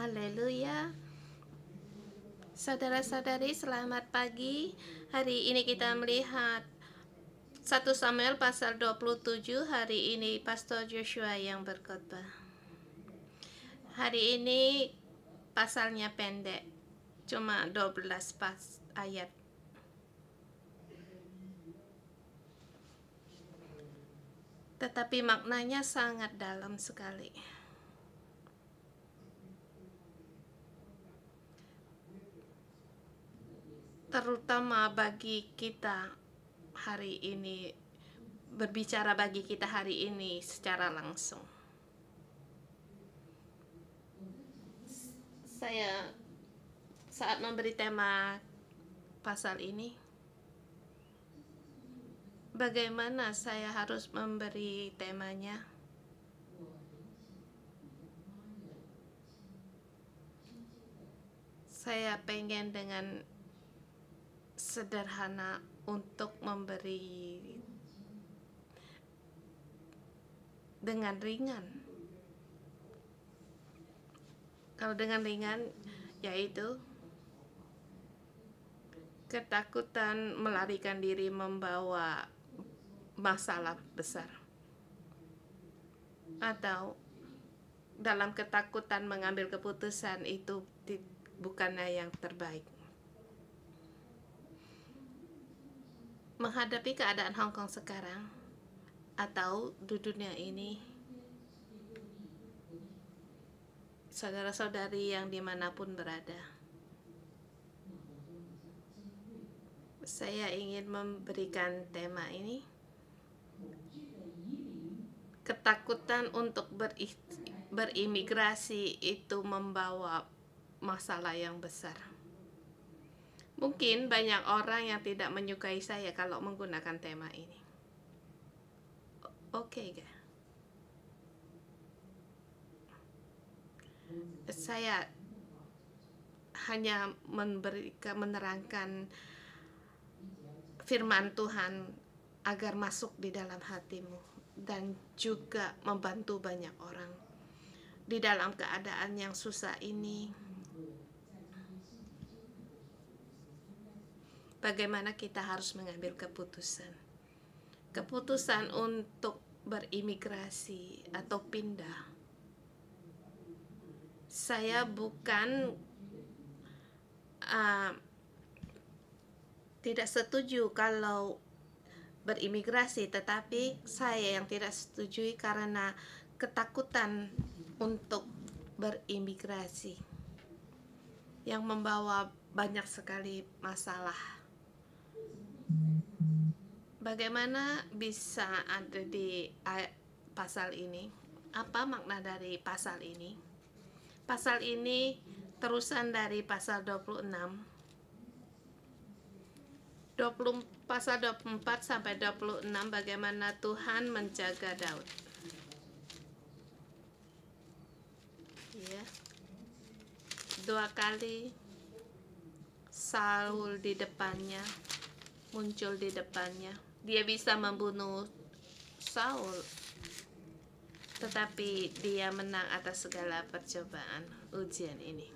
Haleluya. Saudara-saudari, selamat pagi. Hari ini kita melihat 1 Samuel pasal 27. Hari ini Pastor Joshua yang berkhotbah. Hari ini pasalnya pendek, cuma 12 ayat. Tetapi maknanya sangat dalam sekali. Terutama bagi kita hari ini, berbicara bagi kita hari ini secara langsung. Saya saat memberi tema pasal ini, bagaimana saya harus memberi temanya? Saya pengen dengan sederhana untuk memberi dengan ringan. Kalau dengan ringan, yaitu ketakutan melarikan diri membawa masalah besar, atau dalam ketakutan mengambil keputusan itu bukanlah yang terbaik. Menghadapi keadaan Hong Kong sekarang atau di dunia ini, saudara-saudari yang dimanapun berada, saya ingin memberikan tema ini, ketakutan untuk berimigrasi itu membawa masalah yang besar. Mungkin banyak orang yang tidak menyukai saya kalau menggunakan tema ini. Oke, saya hanya menerangkan firman Tuhan agar masuk di dalam hatimu dan juga membantu banyak orang di dalam keadaan yang susah ini. Bagaimana kita harus mengambil keputusan untuk berimigrasi atau pindah. Saya bukan tidak setuju kalau berimigrasi, tetapi saya yang tidak setuju karena ketakutan untuk berimigrasi yang membawa banyak sekali masalah. Bagaimana bisa ada di pasal ini? Apa makna dari pasal ini? Pasal ini terusan dari pasal 26. Pasal 24 sampai 26, bagaimana Tuhan menjaga Daud. Ya. 2 kali Saul muncul di depannya. Dia bisa membunuh Saul, tetapi dia menang atas segala percobaan ujian ini.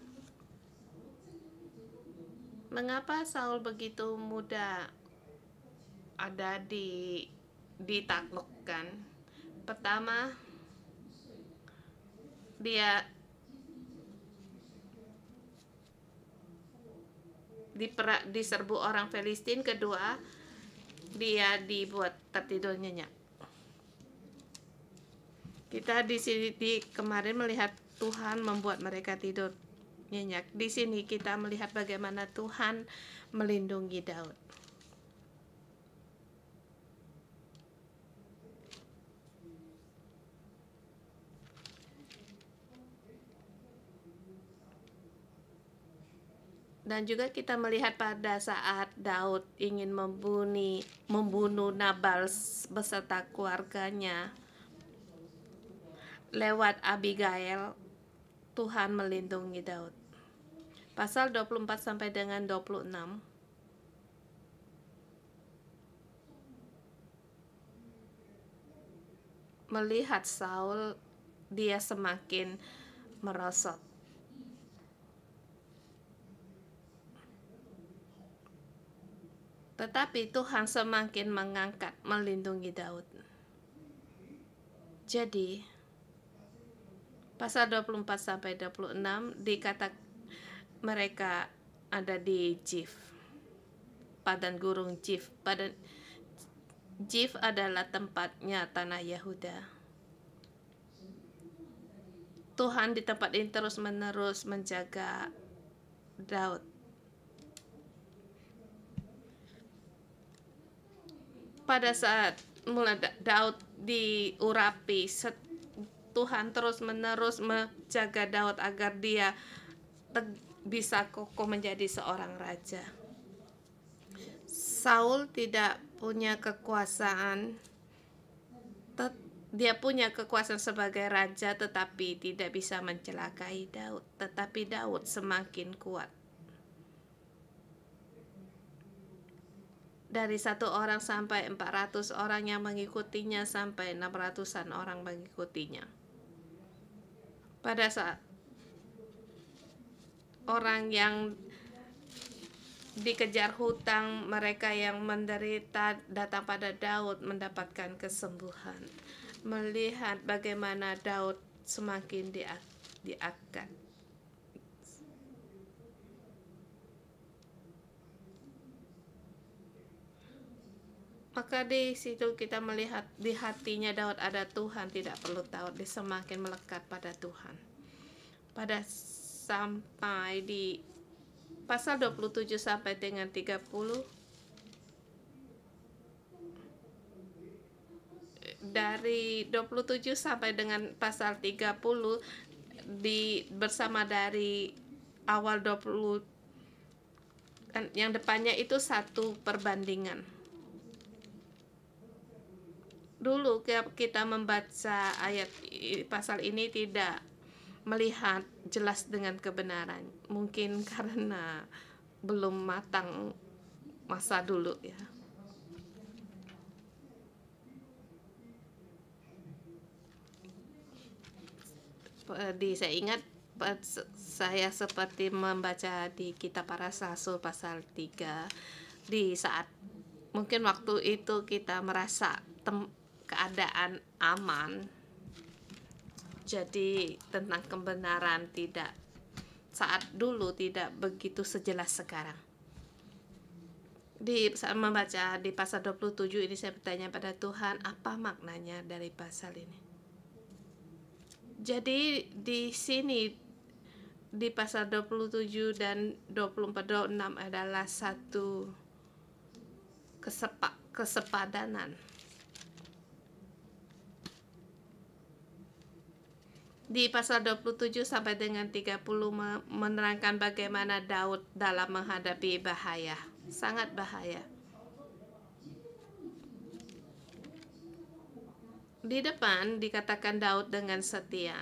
Mengapa Saul begitu mudah ada ditaklukkan? Pertama, dia diserbu orang Filistin. Kedua, dia dibuat tertidur nyenyak. Kita di sini kemarin melihat Tuhan membuat mereka tidur nyenyak. Di sini kita melihat bagaimana Tuhan melindungi Daud. Dan juga kita melihat pada saat Daud ingin membunuh Nabal beserta keluarganya, lewat Abigail, Tuhan melindungi Daud. Pasal 24 sampai dengan 26. Melihat Saul, dia semakin merosot. Tetapi Tuhan semakin mengangkat, melindungi Daud. Jadi pasal 24 sampai 26 dikata mereka ada di Zif, padang gurun Zif. Zif adalah tempatnya tanah Yehuda. Tuhan di tempat ini terus-menerus menjaga Daud. Pada saat mulai Daud diurapi, Tuhan terus-menerus menjaga Daud agar dia bisa kokoh menjadi seorang raja. Saul tidak punya kekuasaan, dia punya kekuasaan sebagai raja, tetapi tidak bisa mencelakai Daud. Tetapi Daud semakin kuat. Dari 1 orang sampai 400 orang yang mengikutinya, sampai 600-an orang mengikutinya. Pada saat orang yang dikejar hutang, mereka yang menderita datang pada Daud mendapatkan kesembuhan. Melihat bagaimana Daud semakin diangkat. Maka di situ kita melihat di hatinya Daud ada Tuhan, tidak perlu Daud, dia semakin melekat pada Tuhan. Pada sampai di pasal 27 sampai dengan 30, dari 27 sampai dengan pasal 30 bersama dari awal 20 yang depannya itu satu perbandingan. Dulu kita membaca ayat pasal ini tidak melihat jelas dengan kebenaran, mungkin karena belum matang masa dulu ya. Saya ingat saya seperti membaca di kitab para rasul pasal 3, di saat mungkin waktu itu kita merasa keadaan aman, jadi tentang kebenaran tidak saat dulu tidak begitu sejelas sekarang. Saat membaca di pasal 27 ini saya bertanya pada Tuhan, apa maknanya dari pasal ini? Jadi di sini di pasal 27 dan 24-26 adalah satu kesepadanan. Di pasal 27 sampai dengan 30 menerangkan bagaimana Daud dalam menghadapi bahaya, sangat bahaya. Di depan dikatakan Daud dengan setia,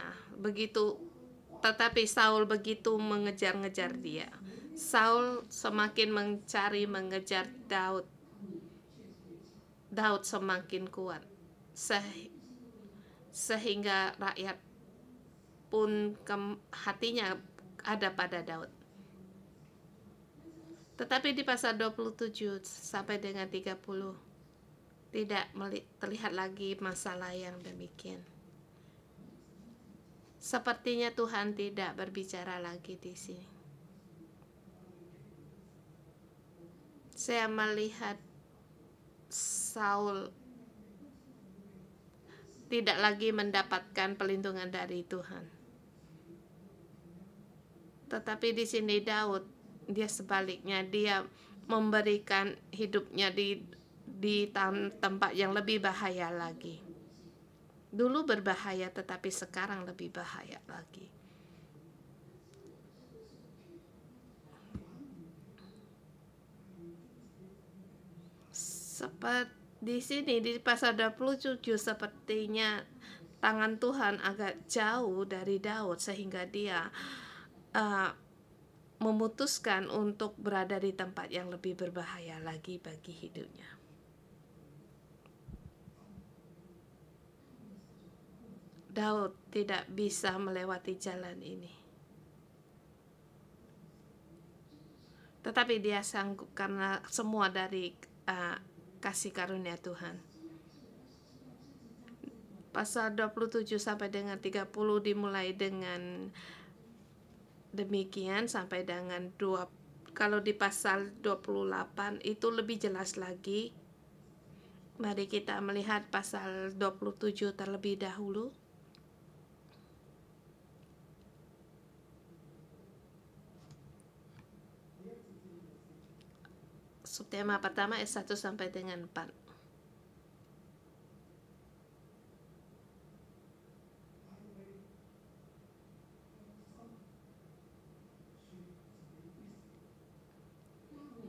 tetapi Saul begitu mengejar-ngejar dia. Saul semakin mencari mengejar Daud. Daud semakin kuat, sehingga rakyat pun hatinya ada pada Daud. Tetapi di pasal 27 sampai dengan 30 tidak terlihat lagi masalah yang demikian. Sepertinya Tuhan tidak berbicara lagi di sini. Saya melihat Saul tidak lagi mendapatkan perlindungan dari Tuhan. Tetapi di sini Daud, dia sebaliknya, dia memberikan hidupnya di tempat yang lebih bahaya lagi. Dulu berbahaya, tetapi sekarang lebih bahaya lagi. Seperti di sini di pasal 27 sepertinya tangan Tuhan agak jauh dari Daud, sehingga dia memutuskan untuk berada di tempat yang lebih berbahaya lagi bagi hidupnya. Daud tidak bisa melewati jalan ini. tetapi dia sanggup karena semua dari kasih karunia Tuhan. Pasal 27 sampai dengan 30 dimulai dengan demikian sampai dengan 2. Kalau di pasal 28 itu lebih jelas lagi. Mari kita melihat pasal 27 terlebih dahulu. Subtema pertama ayat 1 sampai dengan 4.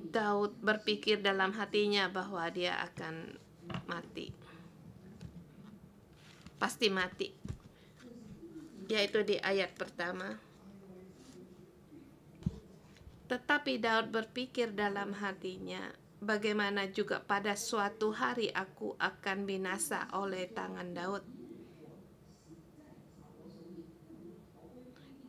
Daud berpikir dalam hatinya bahwa dia akan mati. Pasti mati. Yaitu di ayat pertama. Tetapi Daud berpikir dalam hatinya, bagaimana juga pada suatu hari aku akan binasa oleh tangan Daud.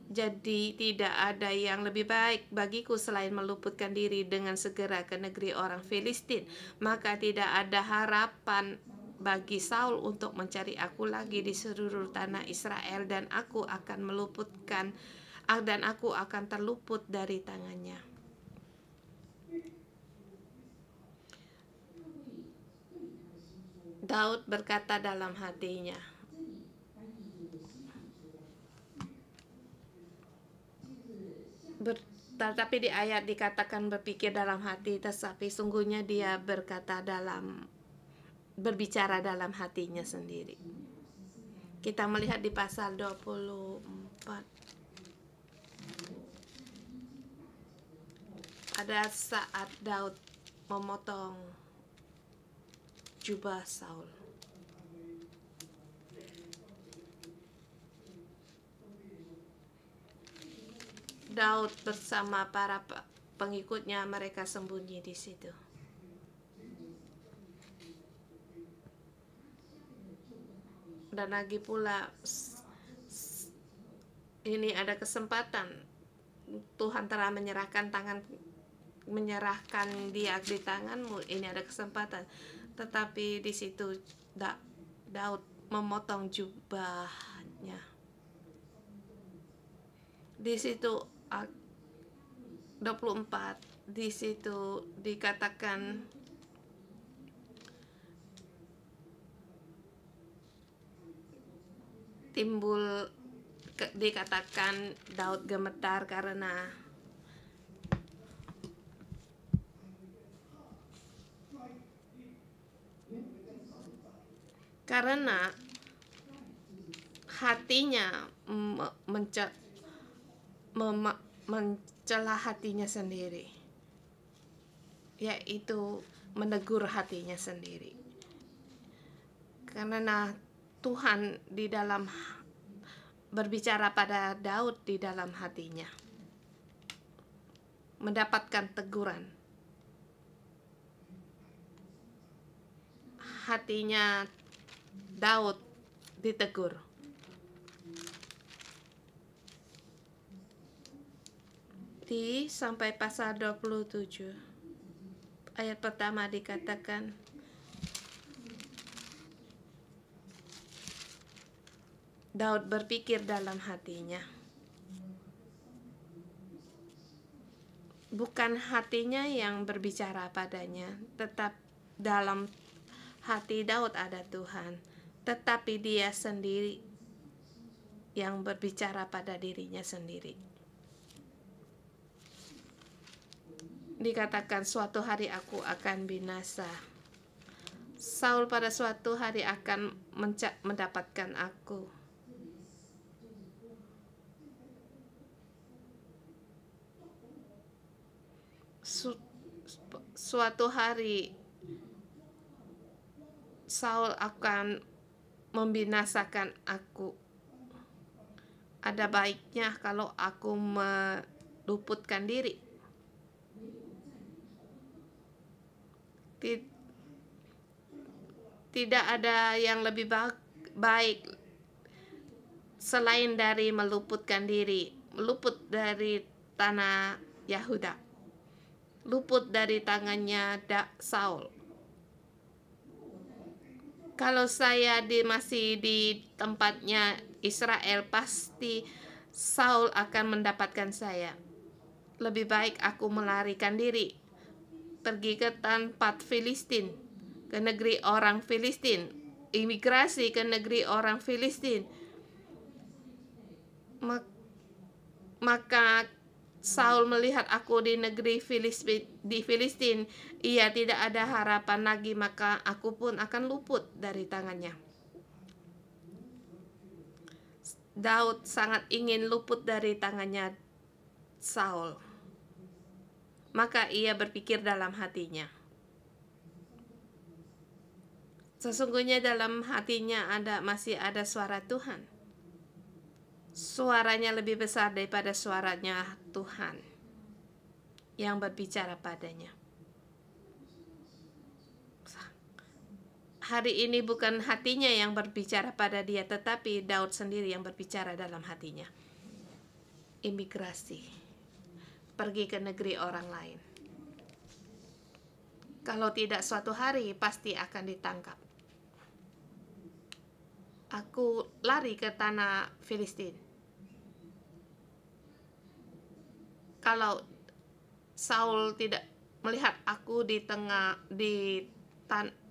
Jadi tidak ada yang lebih baik bagiku selain meluputkan diri dengan segera ke negeri orang Filistin. Maka tidak ada harapan bagi Saul untuk mencari aku lagi di seluruh tanah Israel, dan aku akan terluput dari tangannya. Daud berkata dalam hatinya, tetapi di ayat dikatakan berpikir dalam hati, tetapi sungguhnya dia berbicara dalam hatinya sendiri. Kita melihat di pasal 24. Ada saat Daud memotong jubah Saul. Daud bersama para pengikutnya, mereka sembunyi di situ. Dan lagi pula ini ada kesempatan Tuhan telah menyerahkan dia di tanganmu. Ini ada kesempatan. Tetapi di situ Daud memotong jubahnya. Di situ 24, di situ dikatakan dikatakan Daud gemetar karena hatinya mencela hatinya sendiri, yaitu menegur hatinya sendiri. Karena Tuhan di dalam berbicara pada Daud di dalam hatinya, mendapatkan teguran. Hatinya Daud ditegur. Sampai pasal 27 ayat pertama dikatakan, Daud berpikir dalam hatinya. Bukan hatinya yang berbicara padanya, tetap dalam hati Daud ada Tuhan, tetapi dia sendiri yang berbicara pada dirinya sendiri. Dikatakan suatu hari aku akan binasa. Saul pada suatu hari akan mendapatkan aku. Suatu hari Saul akan membinasakan aku. Ada baiknya kalau aku meluputkan diri. Tidak ada yang lebih baik selain dari meluputkan diri, meluput dari tanah Yahuda. luput dari tangannya Saul. Kalau saya masih di tempatnya Israel, pasti Saul akan mendapatkan saya. Lebih baik aku melarikan diri, pergi ke tempat Filistin, ke negeri orang Filistin, imigrasi ke negeri orang Filistin. Maka Saul melihat aku di negeri Filistin, ia tidak ada harapan lagi, maka aku pun akan luput dari tangannya. Daud sangat ingin luput dari tangannya Saul. Maka ia berpikir dalam hatinya, sesungguhnya dalam hatinya masih ada suara Tuhan. Suaranya lebih besar daripada suaranya Tuhan yang berbicara padanya. Hari ini bukan hatinya yang berbicara pada dia, tetapi Daud sendiri yang berbicara dalam hatinya. Imigrasi, pergi ke negeri orang lain. Kalau tidak, suatu hari pasti akan ditangkap. Aku lari ke tanah Filistin. Kalau Saul tidak melihat aku di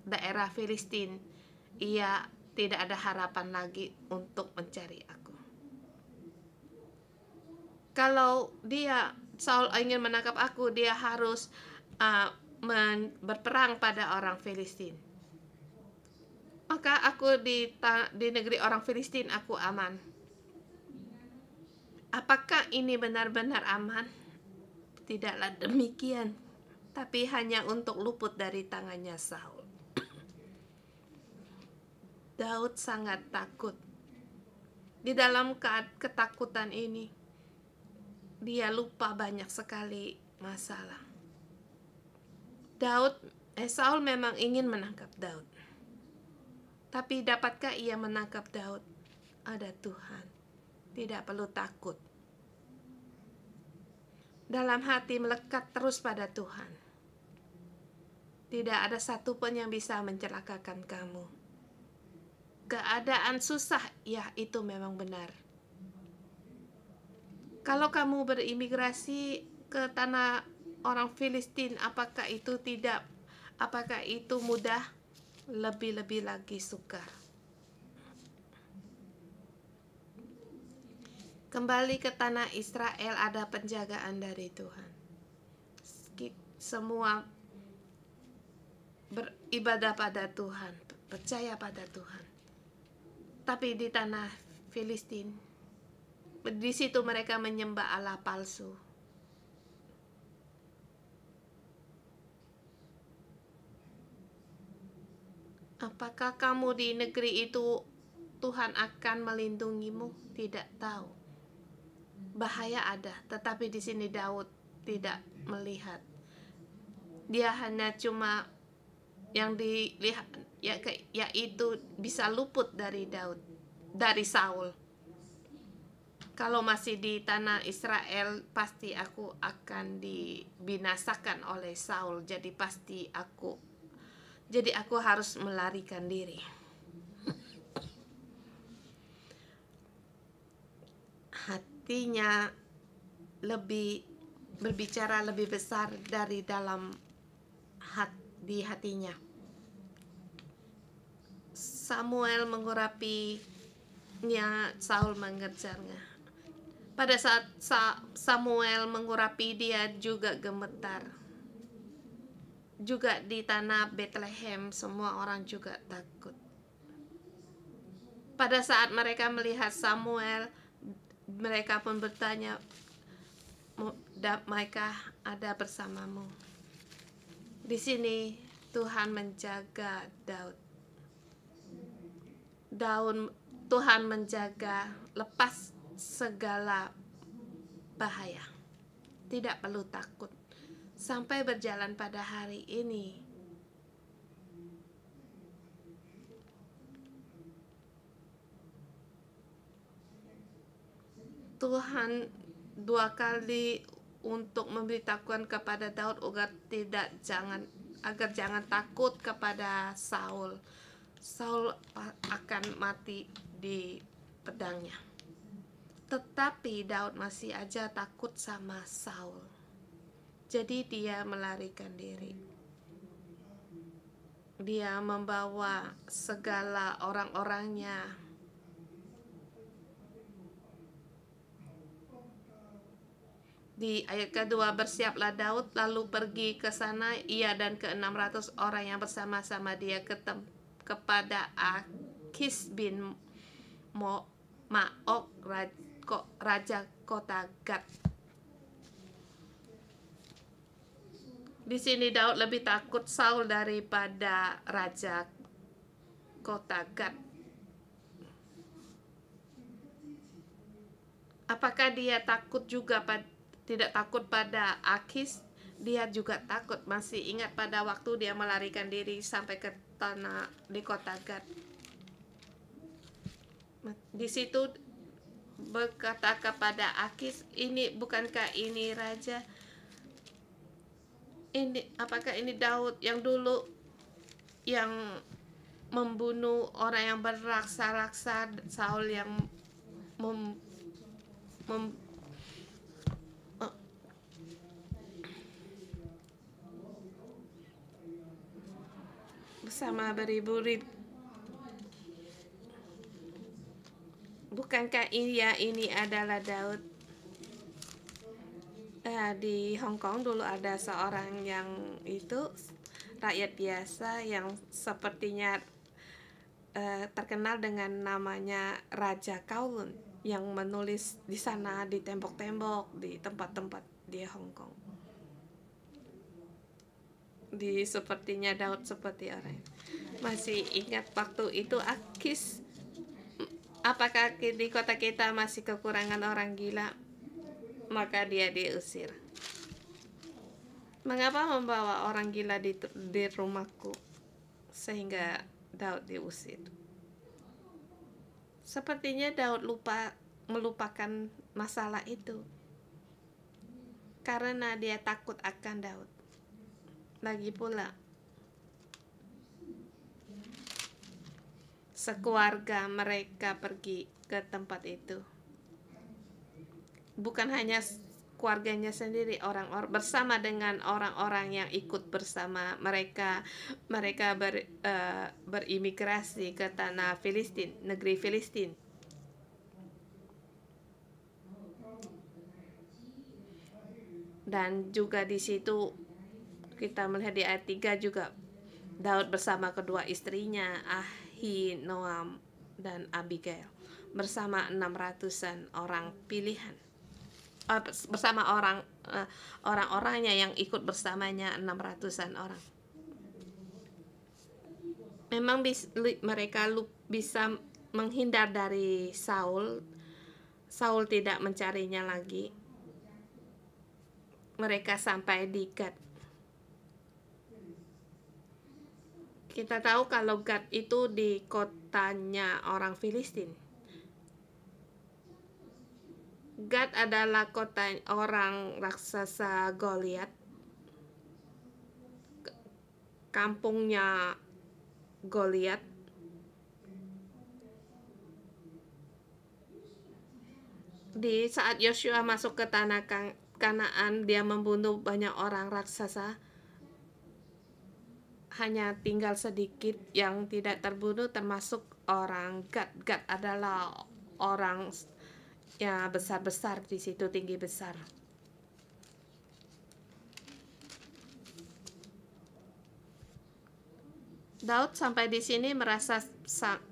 daerah Filistin, ia tidak ada harapan lagi untuk mencari aku. Kalau Saul ingin menangkap aku, dia harus berperang pada orang Filistin. Maka aku di negeri orang Filistin aku aman. Apakah ini benar-benar aman? Tidaklah demikian, tapi hanya untuk luput dari tangannya Saul. Daud sangat takut. Di dalam ketakutan ini, dia lupa banyak sekali masalah. Saul memang ingin menangkap Daud. Tapi dapatkah ia menangkap Daud? Ada Tuhan. Tidak perlu takut. Dalam hati melekat terus pada Tuhan. Tidak ada satupun yang bisa mencelakakan kamu. Keadaan susah, ya itu memang benar. Kalau kamu berimigrasi ke tanah orang Filistin, apakah itu mudah? Lebih-lebih lagi sukar. Kembali ke tanah Israel, ada penjagaan dari Tuhan. Semua beribadah pada Tuhan, percaya pada Tuhan. Tapi di tanah Filistin, di situ mereka menyembah Allah palsu. Apakah kamu di negeri itu Tuhan akan melindungimu? Tidak tahu. Bahaya ada, tetapi di sini Daud tidak melihat. Dia hanya cuma yang dilihat yaitu bisa luput dari Saul. Kalau masih di tanah Israel, pasti aku akan dibinasakan oleh Saul. Jadi aku harus melarikan diri. Hatinya berbicara lebih besar dari di hatinya. Samuel mengurapinya, Saul mengejarnya. Pada saat Samuel mengurapi, dia juga gemetar. Juga di tanah Bethlehem, semua orang juga takut. Pada saat mereka melihat Samuel, mereka pun bertanya, "Maukah ada bersamamu?" Di sini Tuhan menjaga Daud. Tuhan menjaga lepas segala bahaya. Tidak perlu takut. Sampai berjalan pada hari ini, Tuhan 2 kali untuk memberitahukan kepada Daud agar jangan takut kepada Saul. Saul akan mati di pedangnya. Tetapi Daud masih aja takut sama Saul. Jadi dia melarikan diri. Dia membawa segala orang-orangnya. Di ayat kedua, bersiaplah Daud lalu pergi ke sana, ia dan ke-600 orang yang bersama-sama dia kepada Akis bin Maok, raja kota Gad. Di sini Daud lebih takut Saul daripada raja kota Gad. Apakah dia tidak takut pada Akis? Dia juga takut. Masih ingat pada waktu dia melarikan diri sampai ke tanah di kota Gad. Di situ berkata kepada Akis, bukankah ini raja? Apakah ini Daud yang dulu yang membunuh orang yang beraksa-raksa, Saul yang bersama beribu-ribu. Bukankah ini adalah Daud? Di Hong Kong dulu ada seorang yang rakyat biasa yang sepertinya terkenal dengan namanya Raja Kowloon, yang menulis di sana di tembok-tembok di tempat-tempat di Hong Kong. Sepertinya Daud seperti orang. Masih ingat waktu itu Akis? Apakah di kota kita masih kekurangan orang gila? Maka dia diusir. Mengapa membawa orang gila di rumahku? Sehingga Daud diusir. Sepertinya Daud melupakan masalah itu karena dia takut akan Daud. Lagi pula sekeluarga mereka pergi ke tempat itu. Bukan hanya keluarganya sendiri, bersama dengan orang-orang yang ikut bersama mereka berimigrasi ke tanah Filistin, negeri Filistin. Dan juga di situ kita melihat di ayat 3 juga Daud bersama kedua istrinya, Ahinoam dan Abigail, bersama 600-an orang pilihan. Bersama orang-orangnya yang ikut bersamanya 600-an orang. Memang mereka bisa menghindar dari Saul. Saul tidak mencarinya lagi. Mereka sampai di Gad. Kita tahu kalau Gad itu di kotanya orang Filistin. Gad adalah kota orang raksasa Goliat. Kampungnya Goliat. Di saat Yosua masuk ke tanah Kanaan, dia membunuh banyak orang raksasa. Hanya tinggal sedikit yang tidak terbunuh, termasuk orang Gad. Gad adalah orang ya besar-besar di situ, tinggi besar. Daud sampai di sini merasa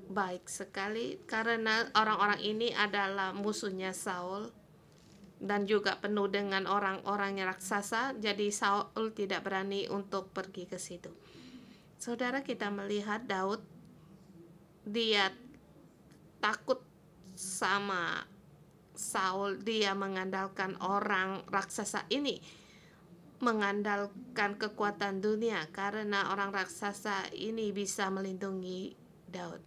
baik sekali karena orang-orang ini adalah musuhnya Saul dan juga penuh dengan orang-orang yang raksasa. Jadi Saul tidak berani untuk pergi ke situ. Saudara, kita melihat Daud, dia takut sama Saul. Dia mengandalkan orang raksasa ini, mengandalkan kekuatan dunia, karena orang raksasa ini bisa melindungi Daud.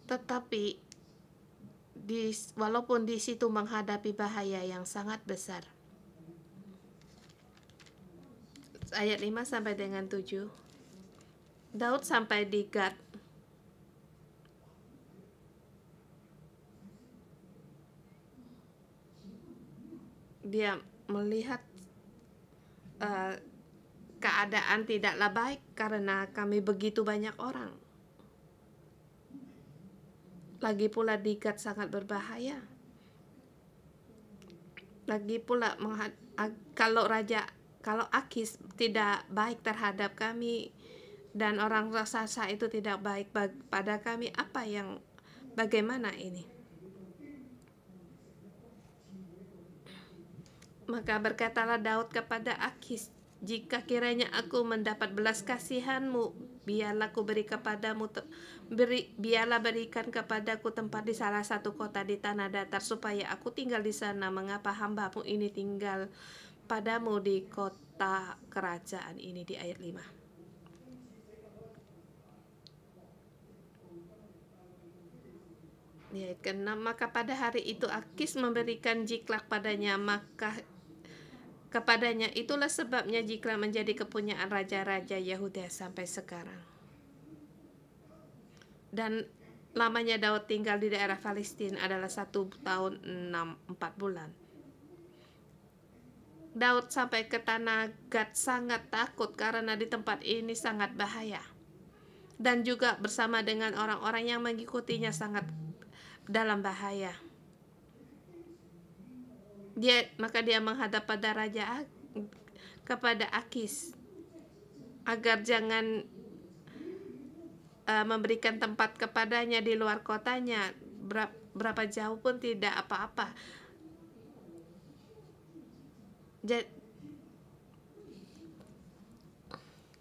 Tetapi walaupun di situ menghadapi bahaya yang sangat besar, ayat 5 sampai dengan 7. Daud sampai di Gad. Dia melihat keadaan tidaklah baik karena kami begitu banyak orang. Lagi pula di Gad sangat berbahaya. Lagi pula kalau Akis tidak baik terhadap kami dan orang raksasa itu tidak baik pada kami, bagaimana ini? Maka berkatalah Daud kepada Akis, jika kiranya aku mendapat belas kasihanmu, biarlah berikan kepadaku tempat di salah satu kota di tanah datar supaya aku tinggal di sana. Mengapa hambamu ini tinggal padamu di kota kerajaan ini? Di ayat 5. Di ayat ke-6, maka pada hari itu Akis memberikan Jiklak padanya, kepadanya itulah sebabnya Jiklak menjadi kepunyaan raja-raja Yehuda sampai sekarang. Dan lamanya Daud tinggal di daerah Palestina adalah 1 tahun 4 bulan. Daud sampai ke tanah Gad sangat takut karena di tempat ini sangat bahaya. Dan juga bersama dengan orang-orang yang mengikutinya sangat dalam bahaya. Maka dia menghadap pada kepada Akis agar jangan memberikan tempat kepadanya di luar kotanya, berapa jauh pun tidak apa-apa,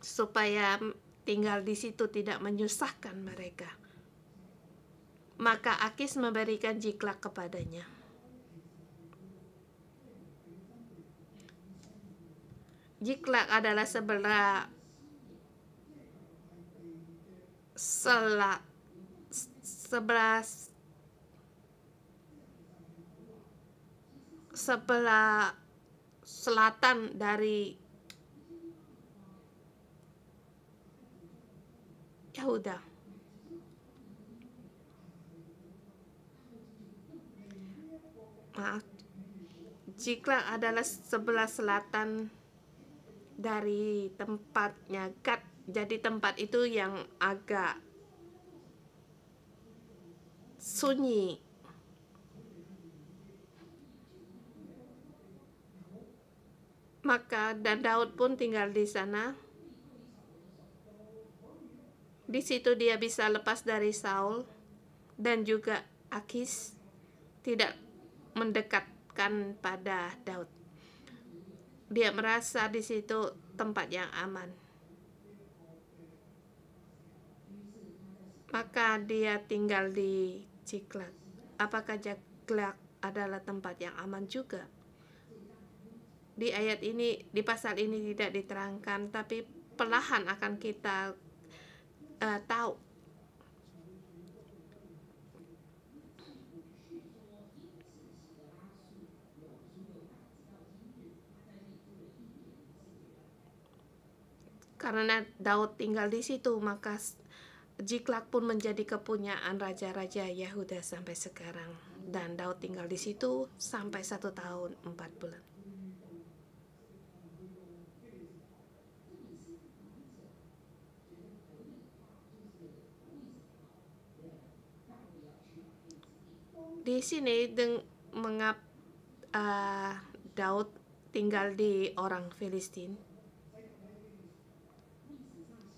supaya tinggal di situ tidak menyusahkan mereka. Maka Akis memberikan Jiklak kepadanya. Jiklak adalah sebelah selatan dari Yehuda. Jiklak adalah sebelah selatan dari tempatnya Gad. Jadi tempat itu yang agak sunyi. Maka dan Daud pun tinggal di sana. Di situ dia bisa lepas dari Saul dan juga Akis tidak mendekatkan pada Daud. Dia merasa di situ tempat yang aman. Maka dia tinggal di Jiklak. Apakah Jiklak adalah tempat yang aman juga? Di ayat ini, di pasal ini tidak diterangkan, tapi perlahan akan kita tahu. Karena Daud tinggal di situ, maka Jiklak pun menjadi kepunyaan raja-raja Yehuda sampai sekarang. Dan Daud tinggal di situ sampai 1 tahun 4 bulan. Di sini Daud tinggal di orang Filistin.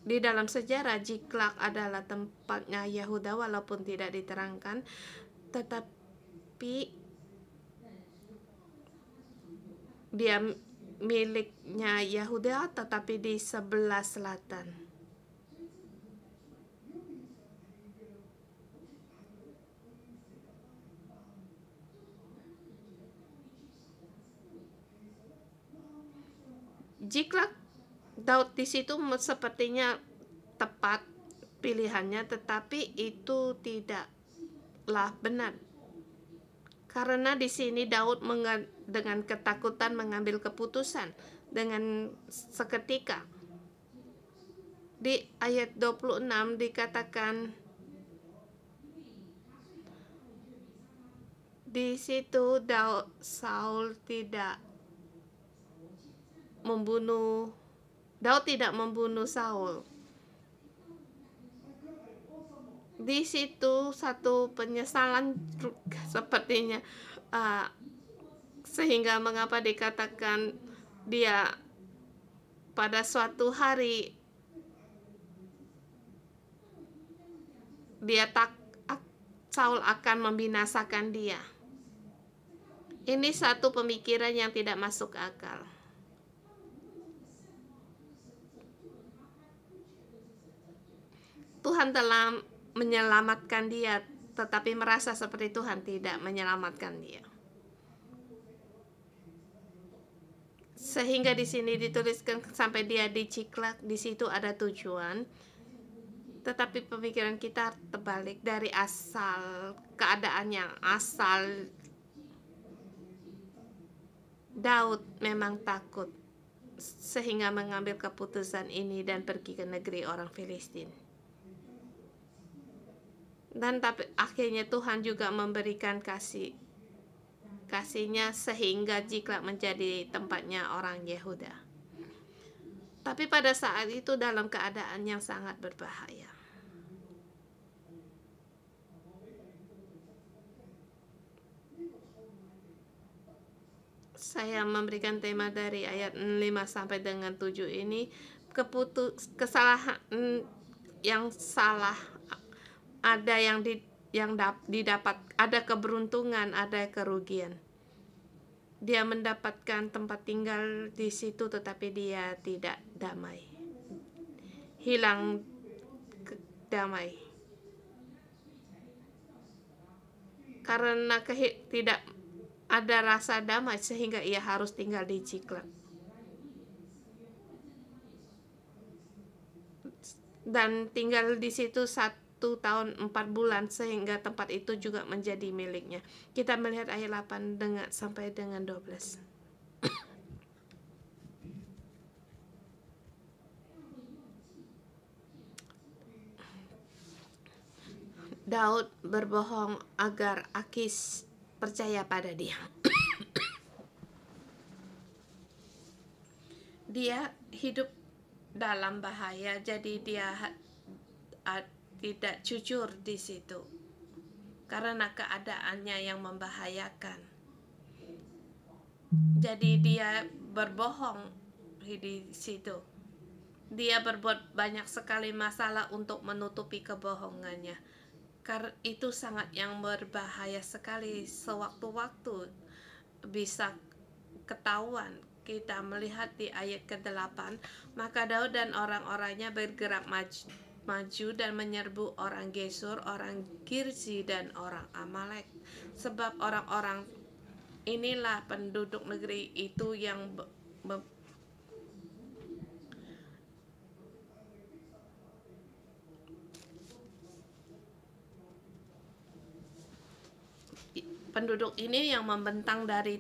Di dalam sejarah Jiklak adalah tempatnya Yehuda walaupun tidak diterangkan, tetapi dia miliknya Yehuda tetapi di sebelah selatan. Jiklak Daud di situ sepertinya tepat pilihannya, tetapi itu tidaklah benar Karena di sini Daud dengan ketakutan mengambil keputusan dengan seketika. Di ayat 26 dikatakan di situ Daud tidak membunuh Saul. Di situ satu penyesalan sepertinya, sehingga mengapa dikatakan dia pada suatu hari Saul akan membinasakan dia. Ini satu pemikiran yang tidak masuk akal. Tuhan telah menyelamatkan dia, tetapi merasa seperti Tuhan tidak menyelamatkan dia. Sehingga di sini dituliskan sampai dia diciklak, di situ ada tujuan. Tetapi pemikiran kita terbalik dari asal keadaan yang asal. Daud memang takut sehingga mengambil keputusan ini dan pergi ke negeri orang Filistin. Dan tapi akhirnya Tuhan juga memberikan kasihnya sehingga Ziklag menjadi tempatnya orang Yehuda. Tapi pada saat itu dalam keadaan yang sangat berbahaya. Saya memberikan tema dari ayat 5 sampai dengan 7 ini, kesalahan yang salah, ada yang didapat, ada keberuntungan, ada kerugian. Dia mendapatkan tempat tinggal di situ, tetapi dia tidak damai, hilang damai karena tidak ada rasa damai, sehingga ia harus tinggal di Ziklag. Dan tinggal di situ 1 tahun 4 bulan, sehingga tempat itu juga menjadi miliknya. Kita melihat ayat 8 sampai dengan 12. Daud berbohong agar Akis percaya pada dia. Dia hidup dalam bahaya, jadi dia tidak jujur di situ karena keadaannya yang membahayakan. Jadi dia berbohong di situ. Dia berbuat banyak sekali masalah untuk menutupi kebohongannya. Karena itu sangat yang berbahaya sekali, sewaktu-waktu bisa ketahuan. Kita melihat di ayat ke-8, maka Daud dan orang-orangnya bergerak maju dan menyerbu orang Gesur, orang Girzi, dan orang Amalek. Sebab orang-orang inilah penduduk negeri itu yang penduduk ini yang membentang dari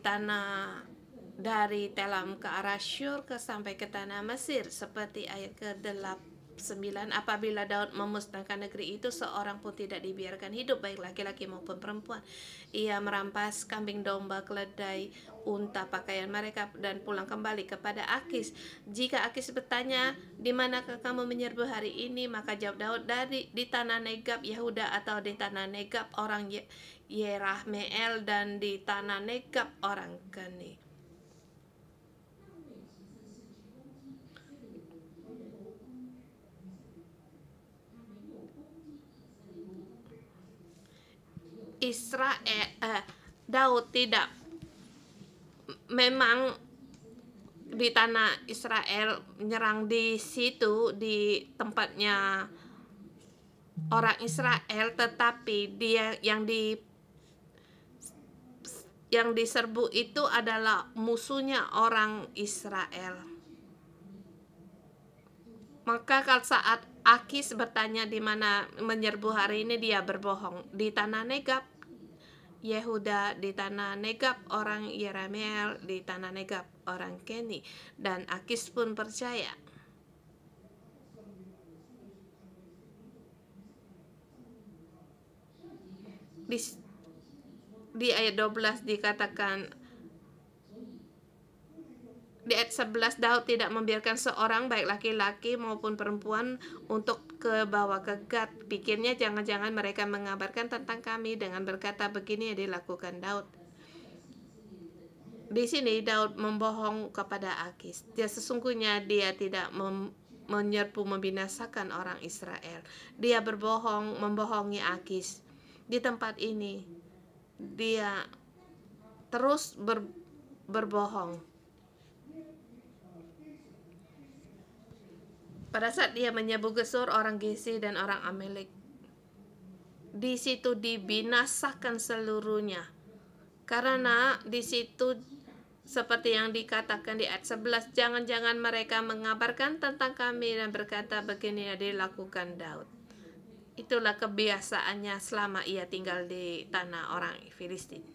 Telam ke arah Syur sampai ke tanah Mesir, seperti ayat ke-9. Apabila Daud memusnahkan negeri itu, seorang pun tidak dibiarkan hidup, baik laki-laki maupun perempuan. Ia merampas kambing domba, keledai, unta, pakaian mereka, dan pulang kembali kepada Akis. Jika Akis bertanya, di manakah kamu menyerbu hari ini? Maka jawab Daud, di tanah Negab Yehuda, atau di tanah Negab orang Yerahmeel, dan di tanah Negab orang Keni. Daud tidak memang di tanah Israel menyerang di situ, di tempatnya orang Israel, tetapi dia yang diserbu itu adalah musuhnya orang Israel. Maka kalau saat Akis bertanya di mana menyerbu hari ini, dia berbohong. Di tanah Negab Yehuda di tanah Negab orang Yerahmeel di tanah Negab orang Keni, dan Akis pun percaya. Di ayat 12 dikatakan, di ayat 11, Daud tidak membiarkan seorang baik laki-laki maupun perempuan untuk bawa ke Gad. Pikirnya jangan-jangan mereka mengabarkan tentang kami dengan berkata begini yang dilakukan Daud. Di sini Daud membohong kepada Akis. Sesungguhnya dia tidak menyerbu membinasakan orang Israel. Dia membohongi Akis. Di tempat ini dia terus berbohong. Pada saat dia menyerbu Gesur, orang Gesi dan orang Amalek, di situ dibinasakan seluruhnya. Karena di situ seperti yang dikatakan di ayat 11, jangan-jangan mereka mengabarkan tentang kami dan berkata begini yang dilakukan Daud. Itulah kebiasaannya selama ia tinggal di tanah orang Filistin.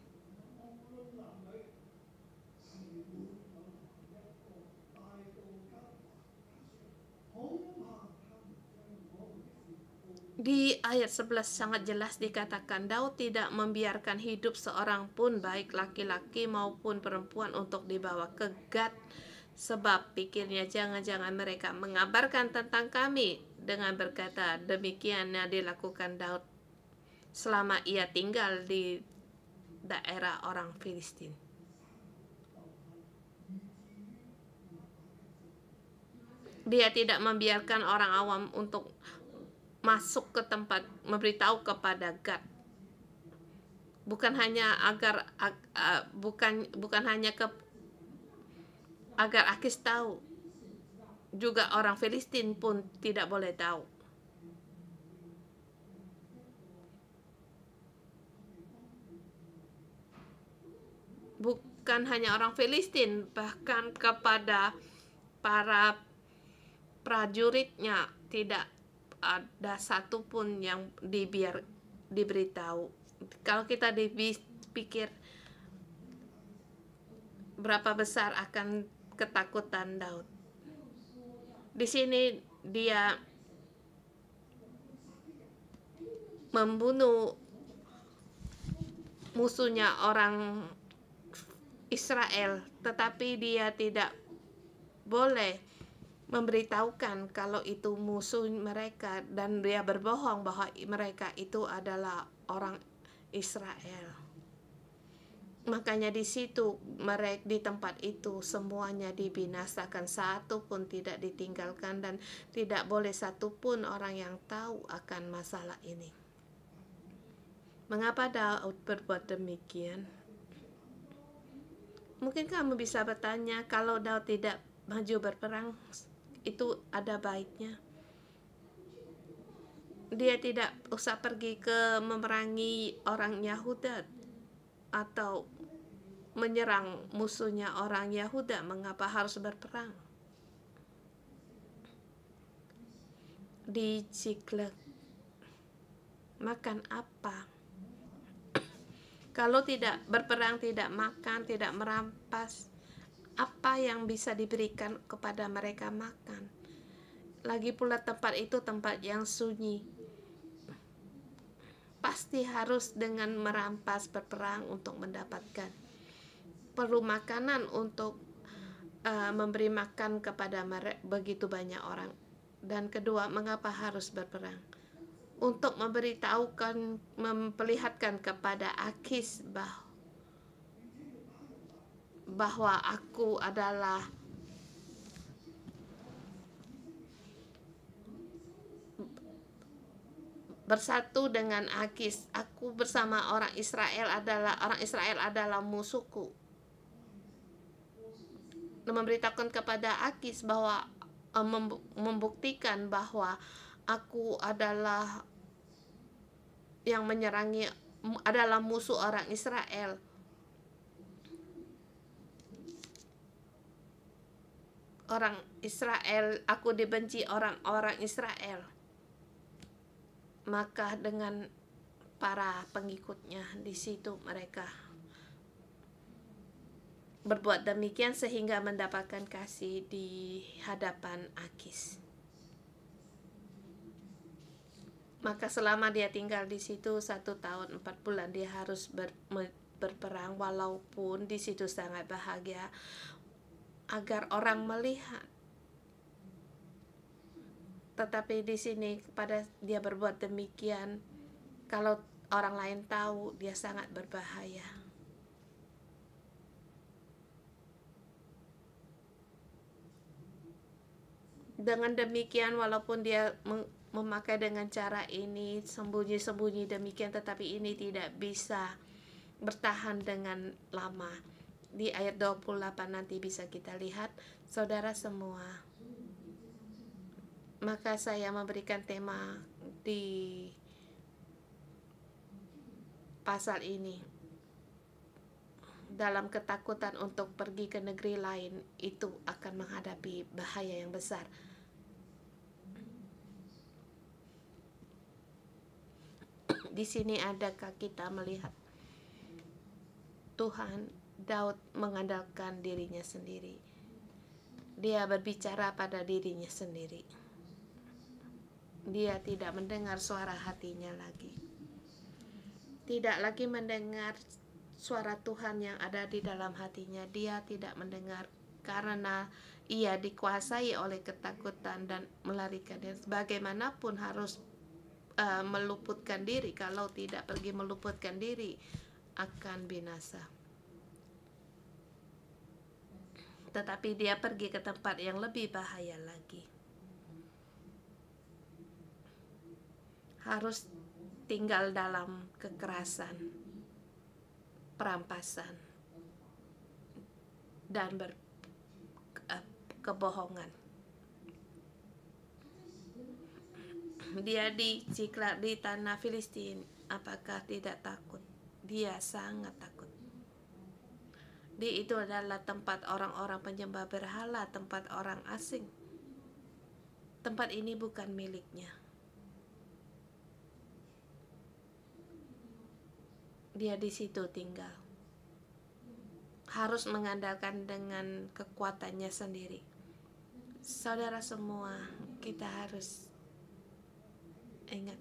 Di ayat 11 sangat jelas dikatakan Daud tidak membiarkan hidup seorang pun baik laki-laki maupun perempuan untuk dibawa ke Gad, sebab pikirnya jangan-jangan mereka mengabarkan tentang kami dengan berkata demikian yang dilakukan Daud selama ia tinggal di daerah orang Filistin. Dia tidak membiarkan orang awam untuk masuk ke tempat memberitahu kepada Gad. Bukan hanya agar agar Akis tahu, juga orang Filistin pun tidak boleh tahu. Bukan hanya orang Filistin, bahkan kepada para prajuritnya tidak ada satupun yang diberitahu. Kalau kita dipikir berapa besar akan ketakutan Daud. Di sini dia membunuh musuhnya orang Israel, tetapi dia tidak boleh memberitahukan kalau itu musuh mereka, dan dia berbohong bahwa mereka itu adalah orang Israel. Makanya di situ mereka di tempat itu semuanya dibinasakan, satu pun tidak ditinggalkan, dan tidak boleh satu pun orang yang tahu akan masalah ini. Mengapa Daud berbuat demikian? Mungkin kamu bisa bertanya, kalau Daud tidak maju berperang, itu ada baiknya. Dia tidak usah pergi ke memerangi orang Yahuda atau menyerang musuhnya orang Yahuda. Mengapa harus berperang? Di Ziklag makan apa? Kalau tidak berperang, tidak makan, tidak merampas, apa yang bisa diberikan kepada mereka makan? Lagi pula tempat itu tempat yang sunyi. Pasti harus dengan merampas, berperang untuk mendapatkan. Perlu makanan untuk memberi makan kepada begitu banyak orang. Dan kedua, mengapa harus berperang? Untuk memberitahukan, memperlihatkan kepada Akis bahwa aku adalah bersatu dengan Akis. Aku bersama orang Israel adalah musuhku. Memberitahukan kepada Akis bahwa membuktikan bahwa aku adalah yang menyerangi, adalah musuh orang Israel. Orang Israel, aku dibenci orang-orang Israel. Maka dengan para pengikutnya. Di situ mereka berbuat demikian sehingga mendapatkan kasih di hadapan Akis. Maka selama dia tinggal di situ 1 tahun 4 bulan dia harus berperang, walaupun di situ sangat bahagia agar orang melihat. Tetapi di sini pada dia berbuat demikian, kalau orang lain tahu, dia sangat berbahaya. Dengan demikian, walaupun dia memakai dengan cara ini sembunyi-sembunyi demikian, tetapi ini tidak bisa bertahan dengan lama. Di ayat 28 nanti bisa kita lihat, saudara semua. Maka saya memberikan tema di pasal ini. Dalam ketakutan untuk pergi ke negeri lain, itu akan menghadapi bahaya yang besar. Di sini adakah kita melihat Tuhan, Daud mengandalkan dirinya sendiri. Dia berbicara pada dirinya sendiri. Dia tidak mendengar suara hatinya lagi. Tidak lagi mendengar suara Tuhan yang ada di dalam hatinya. Dia tidak mendengar karena ia dikuasai oleh ketakutan dan melarikan diri. Bagaimanapun harus meluputkan diri. Kalau tidak pergi meluputkan diri, akan binasa. Tetapi dia pergi ke tempat yang lebih bahaya lagi. Harus tinggal dalam kekerasan, perampasan, dan kebohongan. Dia di Ciklag di tanah Filistin, apakah tidak takut? Dia sangat takut. Itu adalah tempat orang-orang penyembah berhala, tempat orang asing. Tempat ini bukan miliknya. Dia di situ tinggal. Harus mengandalkan dengan kekuatannya sendiri. Saudara semua, kita harus ingat,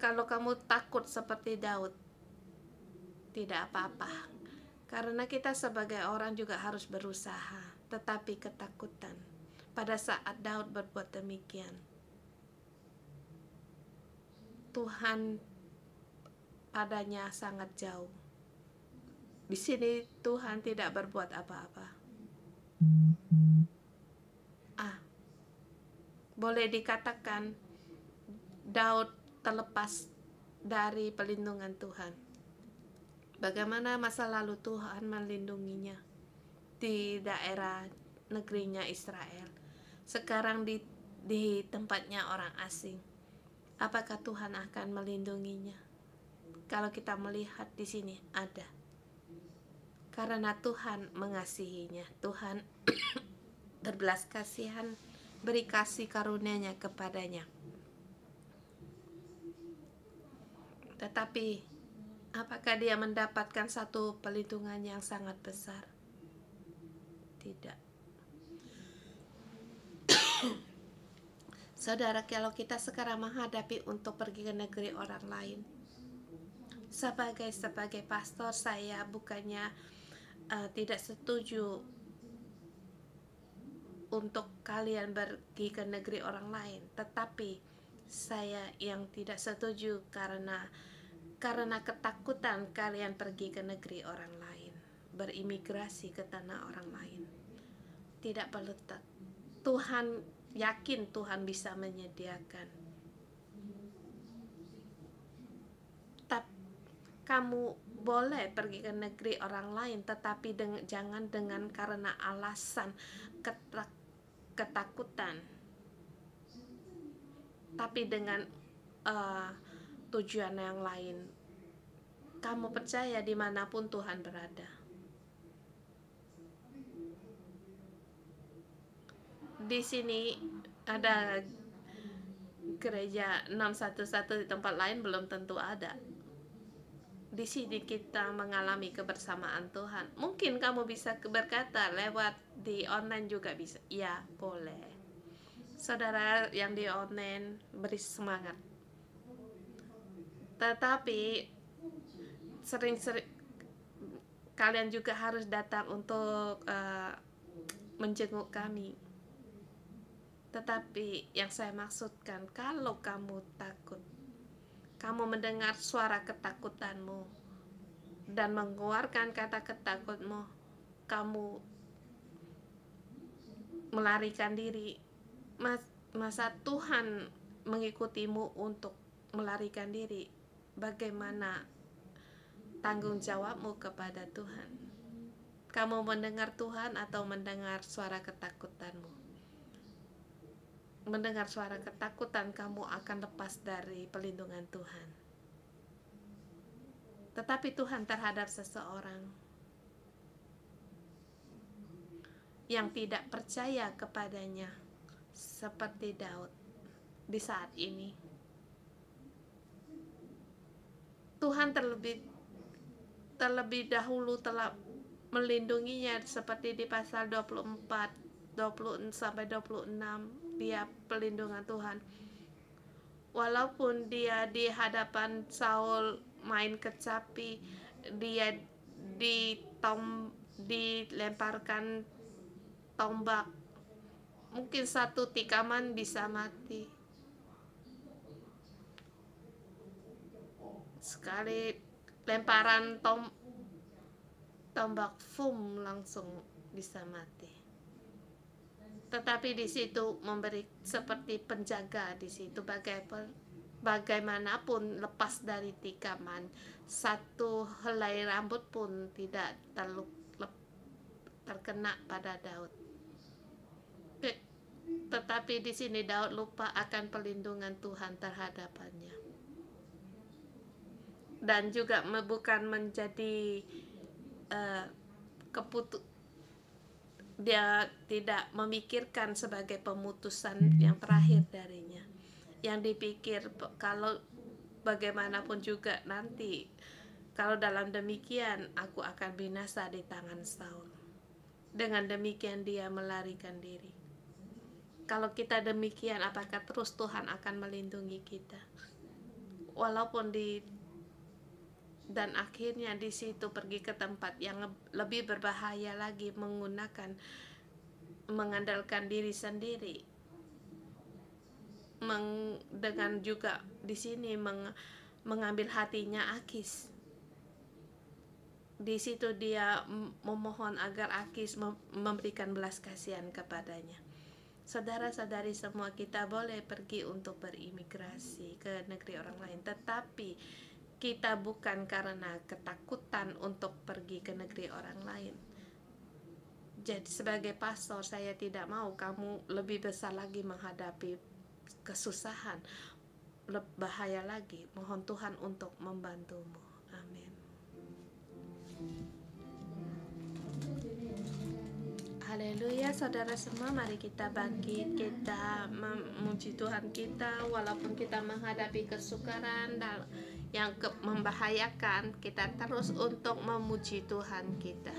kalau kamu takut seperti Daud, tidak apa-apa. Karena kita sebagai orang juga harus berusaha. Tetapi ketakutan, pada saat Daud berbuat demikian, Tuhan padanya sangat jauh. Di sini Tuhan tidak berbuat apa-apa. Boleh dikatakan Daud terlepas dari pelindungan Tuhan. Bagaimana masa lalu Tuhan melindunginya di daerah negerinya Israel. Sekarang di tempatnya orang asing. Apakah Tuhan akan melindunginya? Kalau kita melihat di sini ada. Karena Tuhan mengasihinya. Tuhan berbelas kasihan, beri kasih karunia-Nya kepadanya. Tetapi apakah dia mendapatkan satu pelindungan yang sangat besar? Tidak. Saudara, kalau kita sekarang menghadapi untuk pergi ke negeri orang lain, sebagai pastor, saya bukannya tidak setuju untuk kalian pergi ke negeri orang lain, tetapi saya yang tidak setuju karena ketakutan kalian pergi ke negeri orang lain, berimigrasi ke tanah orang lain. Tidak perlu. Tuhan yakin Tuhan bisa menyediakan. Tapi kamu boleh pergi ke negeri orang lain, tetapi jangan dengan karena alasan ketakutan, tapi dengan tujuan yang lain. Kamu percaya dimanapun Tuhan berada. Di sini ada gereja 611 di tempat lain belum tentu ada. Di sini kita mengalami kebersamaan Tuhan. Mungkin kamu bisa berkata lewat di online juga bisa. Ya, boleh. Saudara yang di online, beri semangat. Tetapi sering-sering kalian juga harus datang untuk menjenguk kami. Tetapi yang saya maksudkan, kalau kamu takut, kamu mendengar suara ketakutanmu dan mengeluarkan kata ketakutmu, kamu melarikan diri, masa Tuhan mengikutimu untuk melarikan diri? Bagaimana tanggung jawabmu kepada Tuhan? Kamu mendengar Tuhan atau mendengar suara ketakutanmu? Mendengar suara ketakutan, kamu akan lepas dari perlindungan Tuhan. Tetapi Tuhan terhadap seseorang yang tidak percaya kepadanya, seperti Daud di saat ini, Tuhan terlebih dahulu telah melindunginya, seperti di pasal 24 20 sampai 26, dia perlindungan Tuhan. Walaupun dia di hadapan Saul main kecapi, dia dilemparkan tombak, mungkin satu tikaman bisa mati. Sekali lemparan tombak, langsung bisa mati. Tetapi di situ memberi seperti penjaga di situ, bagaimanapun lepas dari tikaman, satu helai rambut pun tidak terkena pada Daud. Tetapi di sini Daud lupa akan perlindungan Tuhan terhadapannya, dan juga bukan menjadi dia tidak memikirkan sebagai pemutusan yang terakhir darinya. Yang dipikir, kalau bagaimanapun juga nanti, kalau dalam demikian aku akan binasa di tangan Saul. Dengan demikian dia melarikan diri. Kalau kita demikian, apakah terus Tuhan akan melindungi kita? Walaupun dan akhirnya di situ pergi ke tempat yang lebih berbahaya lagi, mengandalkan diri sendiri, dengan juga di sini mengambil hatinya Akis. Di situ dia memohon agar Akis memberikan belas kasihan kepadanya. Saudara-saudari semua, kita boleh pergi untuk berimigrasi ke negeri orang lain, tetapi kita bukan karena ketakutan untuk pergi ke negeri orang lain. Jadi sebagai pastor, saya tidak mau kamu lebih besar lagi menghadapi kesusahan, bahaya lagi. Mohon Tuhan untuk membantumu. Amin. Haleluya. Saudara semua, mari kita bangkit, kita memuji Tuhan kita. Walaupun kita menghadapi kesukaran yang membahayakan, kita terus untuk memuji Tuhan kita.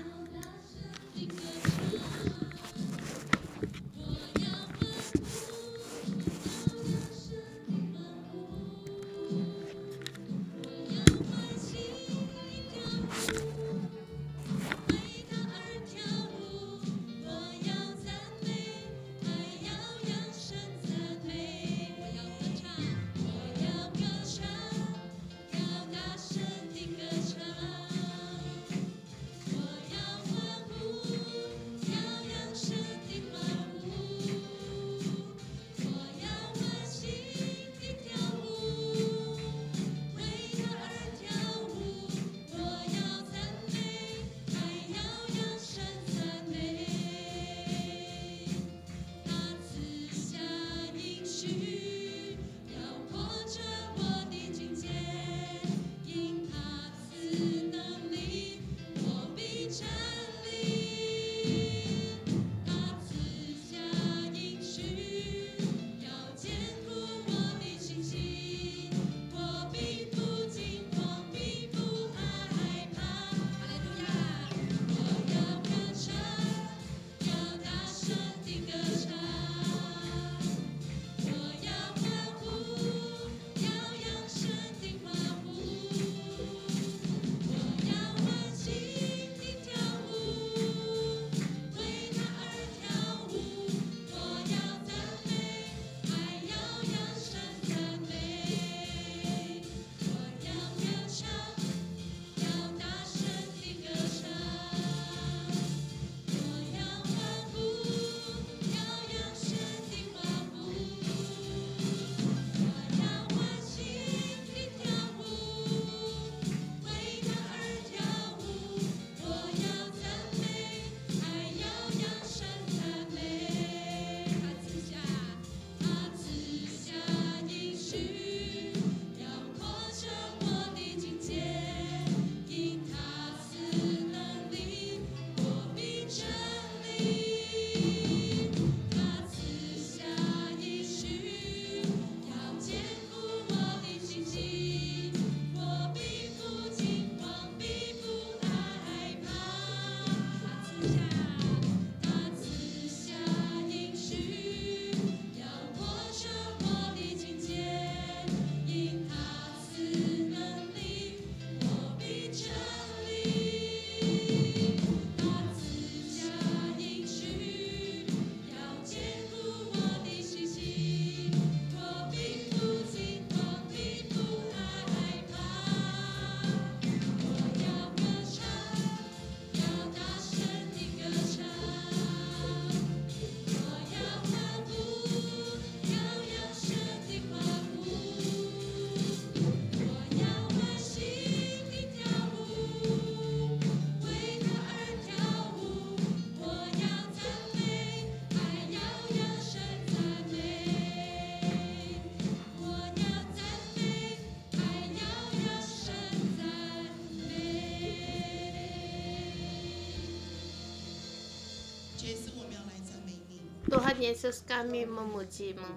Tuhan Yesus, kami memuji-Mu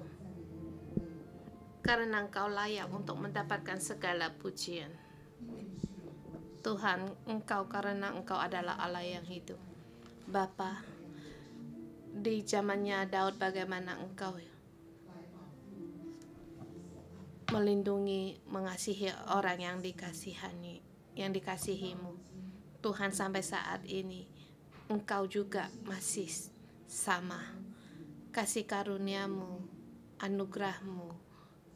karena Engkau layak untuk mendapatkan segala pujian. Tuhan, karena Engkau adalah Allah yang hidup. Bapa, di zamannya Daud, bagaimana Engkau melindungi, mengasihi orang yang dikasihi-Mu. Tuhan, sampai saat ini Engkau juga masih sama. Kasih karunia-Mu, anugerah-Mu,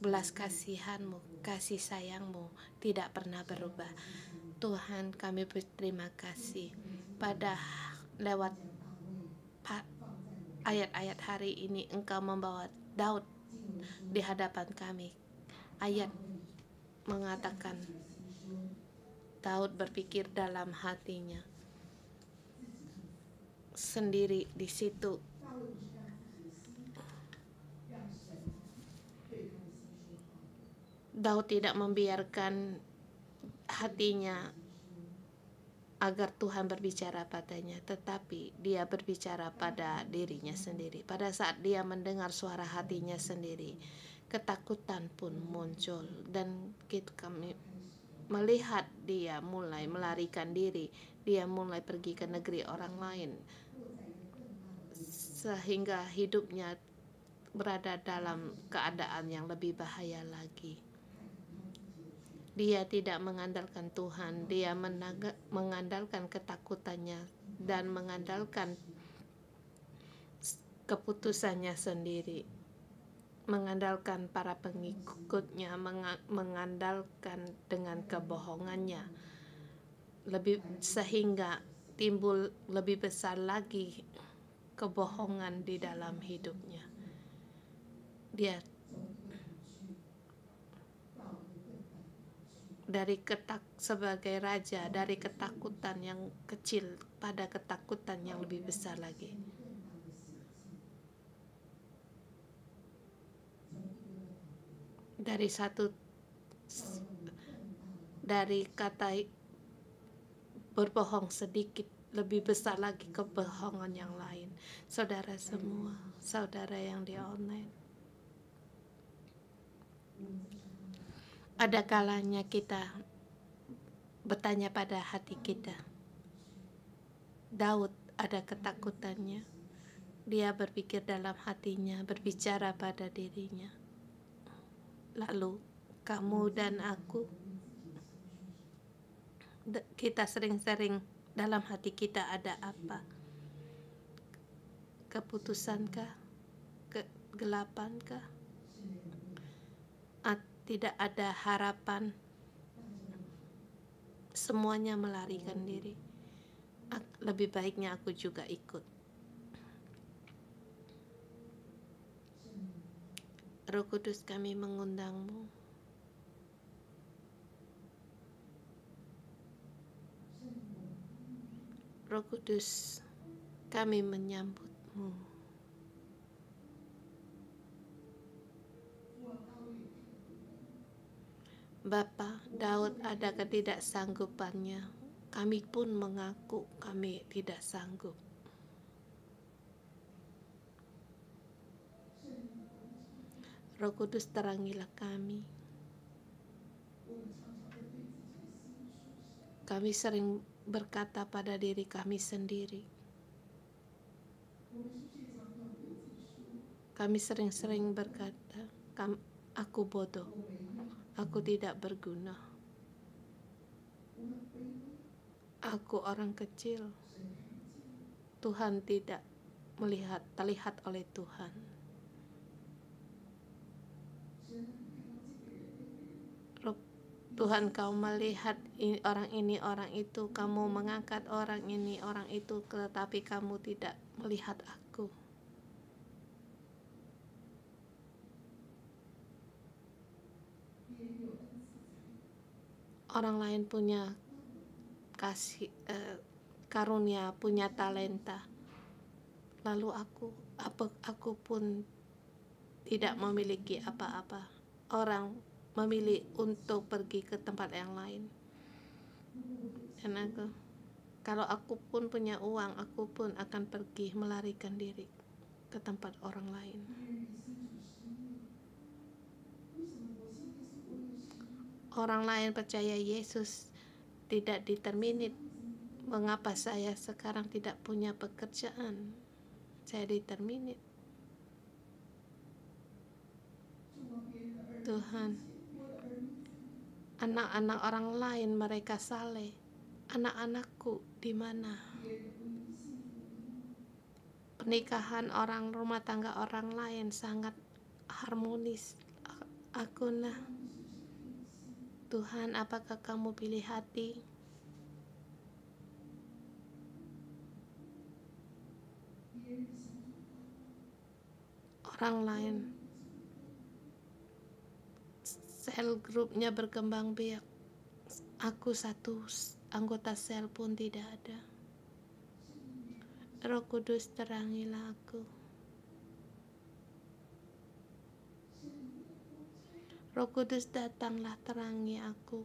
belas kasihan-Mu, kasih sayang-Mu tidak pernah berubah. Tuhan, kami berterima kasih pada lewat ayat-ayat hari ini Engkau membawa Daud di hadapan kami. Ayat mengatakan Daud berpikir dalam hatinya sendiri. Di situ Daud tidak membiarkan hatinya agar Tuhan berbicara padanya, tetapi dia berbicara pada dirinya sendiri. Pada saat dia mendengar suara hatinya sendiri, ketakutan pun muncul, dan kami melihat dia mulai melarikan diri, dia mulai pergi ke negeri orang lain, sehingga hidupnya berada dalam keadaan yang lebih bahaya lagi. Dia tidak mengandalkan Tuhan, dia mengandalkan ketakutannya dan mengandalkan keputusannya sendiri, mengandalkan para pengikutnya, mengandalkan dengan kebohongannya, sehingga timbul lebih besar lagi kebohongan di dalam hidupnya. Dia sebagai raja, dari ketakutan yang kecil pada ketakutan yang lebih besar lagi. Dari kata berbohong sedikit, lebih besar lagi kebohongan yang lain. Saudara semua, saudara yang di online, ada kalanya kita bertanya pada hati kita. Daud ada ketakutannya. Dia berpikir dalam hatinya, berbicara pada dirinya. Lalu kamu dan aku, kita sering-sering dalam hati kita ada apa? Keputusankah? Kegelapankah? Tidak ada harapan, semuanya melarikan diri. Lebih baiknya aku juga ikut. Roh Kudus, kami mengundang-Mu. Roh Kudus, kami menyambut-Mu. Bapa, Daud ada ketidaksanggupannya. Kami pun mengaku kami tidak sanggup. Roh Kudus, terangilah kami. Kami sering berkata pada diri kami sendiri. Kami sering-sering berkata, aku bodoh, aku tidak berguna, aku orang kecil, Tuhan tidak terlihat oleh Tuhan. Tuhan, kau melihat orang ini, orang itu, kamu mengangkat orang ini, orang itu, tetapi kamu tidak melihat aku. Orang lain punya karunia, punya talenta, lalu aku pun tidak memiliki apa-apa. Orang memilih untuk pergi ke tempat yang lain. Dan kalau aku pun punya uang, aku pun akan pergi melarikan diri ke tempat orang lain. Orang lain percaya Yesus tidak determinit. Mengapa saya sekarang tidak punya pekerjaan? Saya determinit. Tuhan, anak-anak orang lain mereka saleh. Anak-anakku di mana? Pernikahan orang, rumah tangga orang lain sangat harmonis. Aku Tuhan, apakah kamu pilih hati? Orang lain sel grupnya berkembang biak, aku satu anggota sel pun tidak ada. Roh Kudus, terangilah aku. Roh Kudus, datanglah, terangi aku.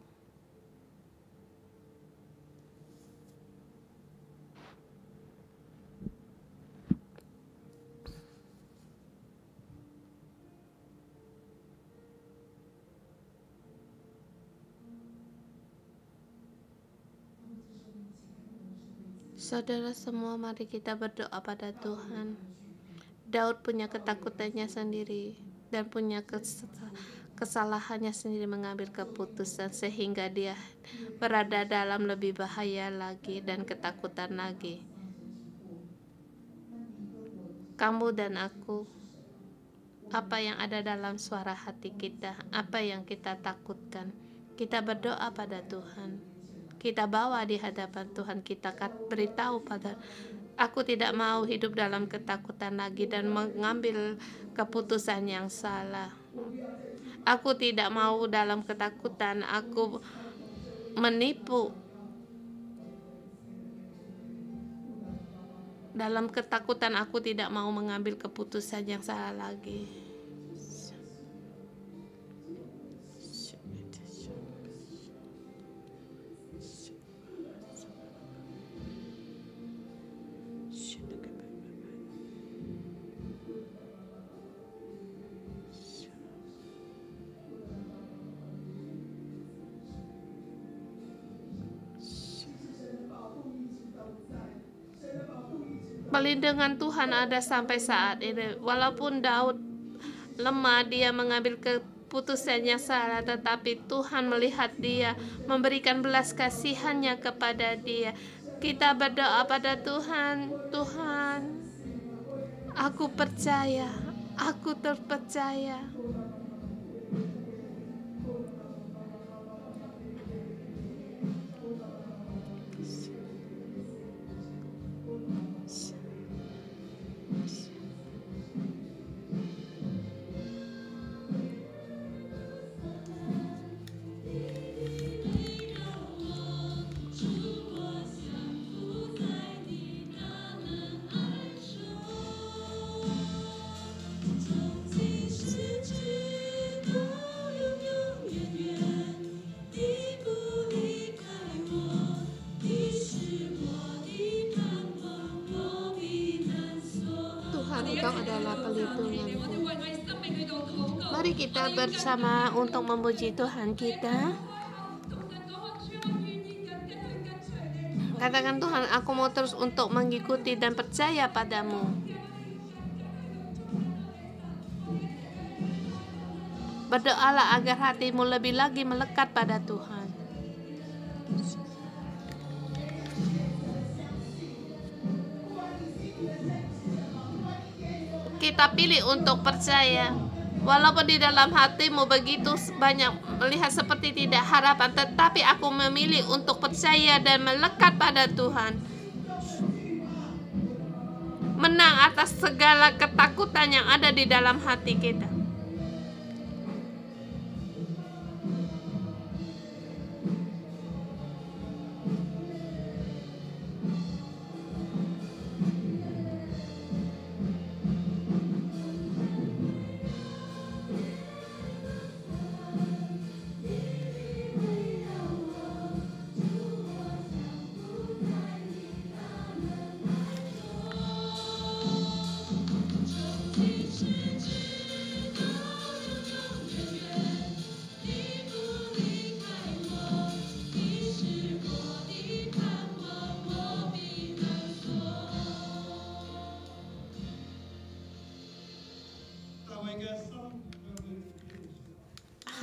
Saudara semua, mari kita berdoa pada Tuhan. Daud punya ketakutannya sendiri dan punya kesalahannya sendiri mengambil keputusan sehingga dia berada dalam lebih bahaya lagi dan ketakutan lagi. Kamu dan aku, apa yang ada dalam suara hati kita, apa yang kita takutkan, kita berdoa pada Tuhan. Kita bawa di hadapan Tuhan, kita beritahu pada aku tidak mau hidup dalam ketakutan lagi dan mengambil keputusan yang salah. Aku tidak mau dalam ketakutan, aku menipu. Dalam ketakutan aku tidak mau mengambil keputusan yang salah lagi. Perlindungan Tuhan ada sampai saat ini. Walaupun Daud lemah, dia mengambil keputusan yang salah, tetapi Tuhan melihat dia, memberikan belas kasihannya kepada dia. Kita berdoa pada Tuhan. Tuhan, aku percaya, aku terpercaya. Engkau adalah pelindunganku. Mari kita bersama untuk memuji Tuhan kita. Katakan, Tuhan, aku mau terus untuk mengikuti dan percaya padamu. Berdoalah agar hatimu lebih lagi melekat pada Tuhan. Kita pilih untuk percaya. Walaupun di dalam hatimu begitu banyak melihat seperti tidak harapan, tetapi aku memilih untuk percaya dan melekat pada Tuhan. Menang atas segala ketakutan yang ada di dalam hati kita.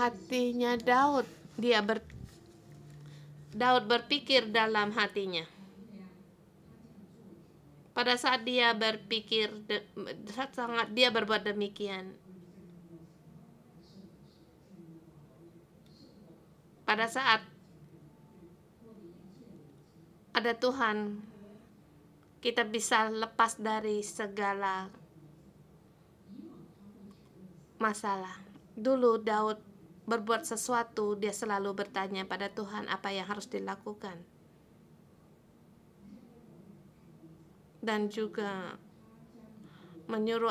Hatinya Daud, Daud berpikir dalam hatinya. Pada saat dia berpikir, sangat dia berbuat demikian. Pada saat ada Tuhan, kita bisa lepas dari segala masalah. Dulu Daud berbuat sesuatu, dia selalu bertanya pada Tuhan apa yang harus dilakukan. Dan juga menyuruh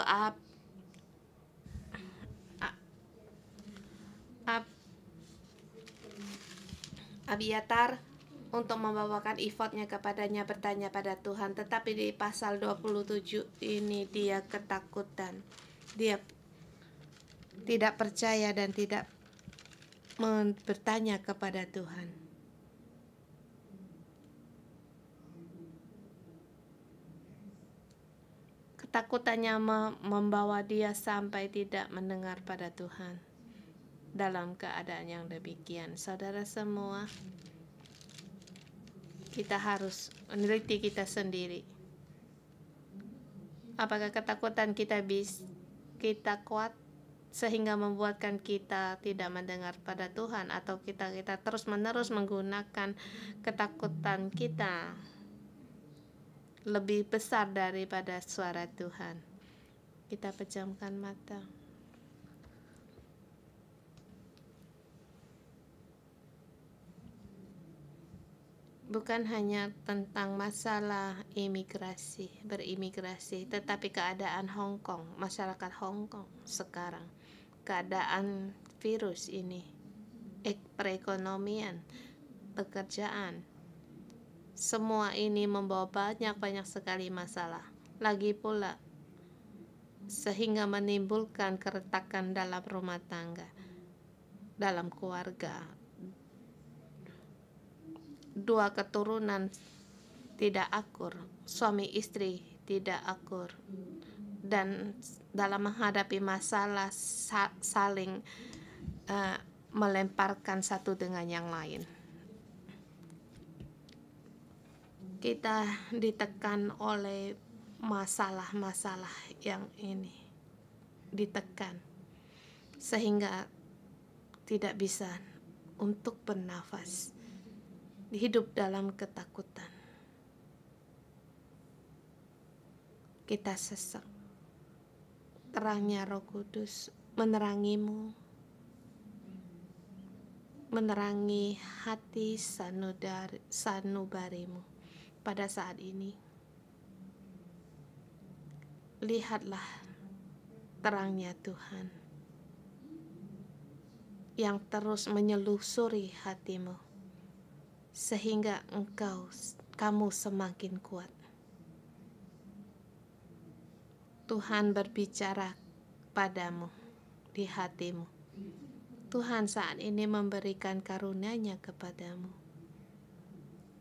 Abiatar untuk membawakan efodnya kepadanya, bertanya pada Tuhan. Tetapi di pasal 27 ini dia ketakutan. Dia tidak percaya dan tidak bertanya kepada Tuhan. Ketakutannya membawa dia sampai tidak mendengar pada Tuhan. Dalam keadaan yang demikian, saudara semua, kita harus meneliti kita sendiri. Apakah ketakutan kita kuat sehingga membuatkan kita tidak mendengar pada Tuhan, atau kita terus-menerus menggunakan ketakutan kita lebih besar daripada suara Tuhan. Kita pejamkan mata. Bukan hanya tentang masalah berimigrasi, tetapi keadaan Hong Kong, masyarakat Hong Kong sekarang, keadaan virus ini, perekonomian, pekerjaan, semua ini membawa banyak sekali masalah. Lagi pula, sehingga menimbulkan keretakan dalam rumah tangga, dalam keluarga. Dua keturunan tidak akur, suami istri tidak akur, dan dalam menghadapi masalah saling melemparkan satu dengan yang lain. Kita ditekan oleh masalah-masalah yang ini, ditekan sehingga tidak bisa untuk bernafas, hidup dalam ketakutan. Kita sesak. Terangnya Roh Kudus menerangimu, menerangi hati sanubarimu pada saat ini. Lihatlah terangnya Tuhan yang terus menyelusuri hatimu, sehingga kamu semakin kuat. Tuhan berbicara padamu di hatimu. Tuhan saat ini memberikan karunia-Nya kepadamu,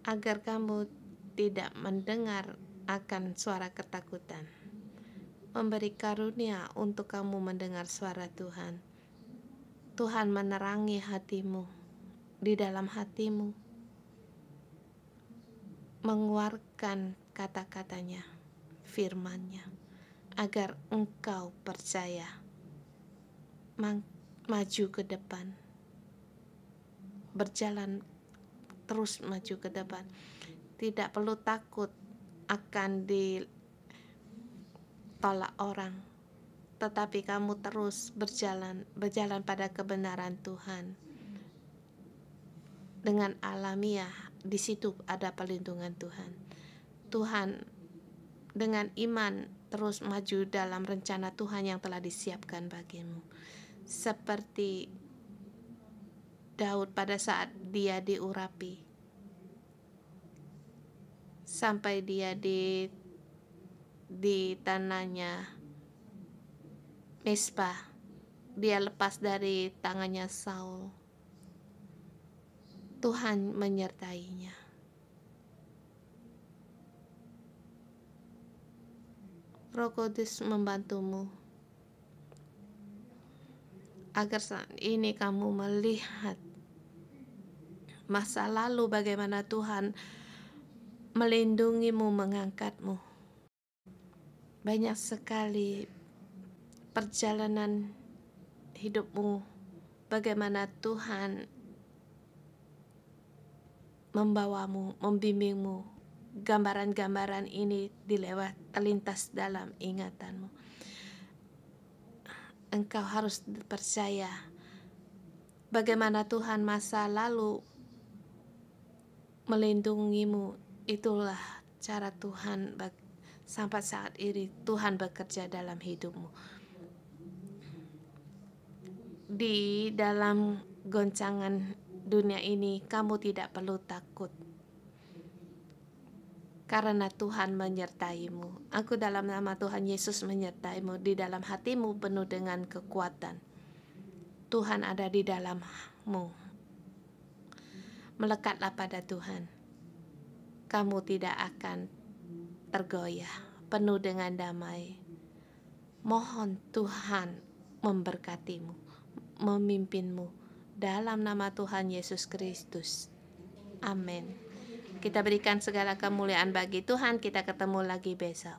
agar kamu tidak mendengar akan suara ketakutan. Memberi karunia untuk kamu mendengar suara Tuhan. Tuhan menerangi hatimu, di dalam hatimu, mengeluarkan kata-katanya, firman-Nya, agar engkau percaya, maju ke depan, berjalan terus maju ke depan. Tidak perlu takut akan ditolak orang, tetapi kamu terus berjalan pada kebenaran Tuhan. Dengan alamiah, di situ ada perlindungan Tuhan. Tuhan dengan iman terus maju dalam rencana Tuhan yang telah disiapkan bagimu. Seperti Daud pada saat dia diurapi, sampai dia di tanahnya Mispa, dia lepas dari tangannya Saul. Tuhan menyertainya. Roh Kudus membantumu agar saat ini kamu melihat masa lalu bagaimana Tuhan melindungimu, mengangkatmu. Banyak sekali perjalanan hidupmu, bagaimana Tuhan membawamu, membimbingmu. Gambaran-gambaran ini terlintas dalam ingatanmu. Engkau harus percaya bagaimana Tuhan masa lalu melindungimu. Itulah cara Tuhan sampai saat ini Tuhan bekerja dalam hidupmu. Di dalam goncangan dunia ini kamu tidak perlu takut, karena Tuhan menyertaimu. Aku dalam nama Tuhan Yesus menyertaimu. Di dalam hatimu penuh dengan kekuatan. Tuhan ada di dalammu. Melekatlah pada Tuhan. Kamu tidak akan tergoyah, penuh dengan damai. Mohon Tuhan memberkatimu, memimpinmu dalam nama Tuhan Yesus Kristus. Amin. Kita berikan segala kemuliaan bagi Tuhan. Kita ketemu lagi besok.